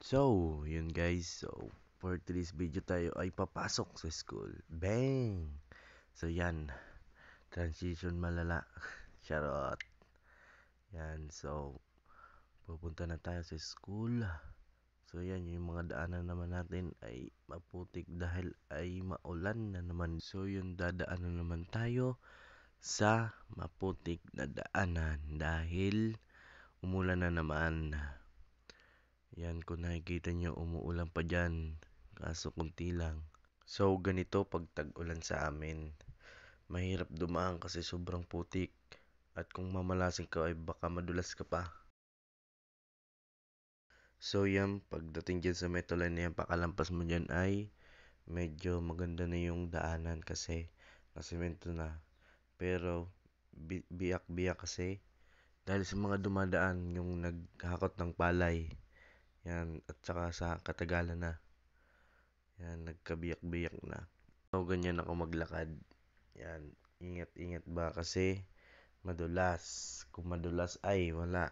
So, yun guys. So, for today's video tayo ay papasok sa school. Bang! So, yan. Transition malala. Charot. Yan. So, pupunta na tayo sa school. So, yan. Yung mga daanan naman natin ay maputik dahil ay maulan na naman. So, yun. Dadaanan naman tayo sa maputik na daanan dahil umulan na naman. Yan, kung nakikita nyo, umuulan pa dyan. Kaso kunti lang. So, ganito pag tag-ulan sa amin. Mahirap dumaan kasi sobrang putik. At kung mamalasin ka ay baka madulas ka pa. So, yan, pagdating dyan sa metal line na yan, pakalampas mo dyan ay medyo maganda na yung daanan kasi nasemento na. Pero, biyak-biyak kasi dahil sa mga dumadaan yung naghakot ng palay. Yan, at saka sa katagalan na. Yan, nagkabiyak-biyak na. So, ganyan ako maglakad. Yan, ingat-ingat ba kasi madulas. Kung madulas ay wala.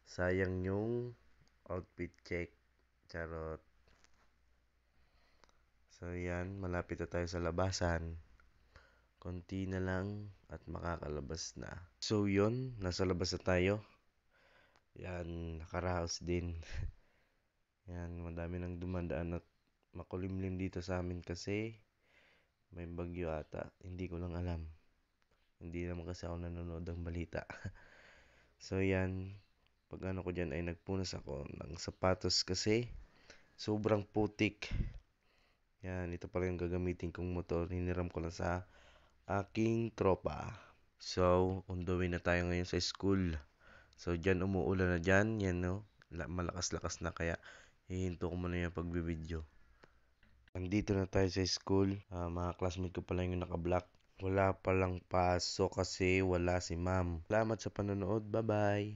Sayang yung outfit check. Charot. So, yan, malapit na tayo sa labasan. Konti na lang at makakalabas na. So, yun, nasa labas na tayo. Yan, nakaraos din. Yan, madami nang dumadaan at makulimlim dito sa amin kasi may bagyo ata. Hindi ko lang alam. Hindi naman kasi ako nanonood ng balita. So yan, pag ano ko dyan ay nagpunas ako ng sapatos kasi sobrang putik. Yan, ito pala yung gagamitin kong motor. Hiniram ko lang sa aking tropa. So, on the way na tayo ngayon sa school. So, dyan umuulan na dyan. Yan no, malakas-lakas na kaya hihinto ko muna yung pagbibideo. Nandito na tayo sa school. Mga classmate ko pala yung naka-block. Wala palang pasok kasi wala si ma'am. Salamat sa panonood. Bye-bye.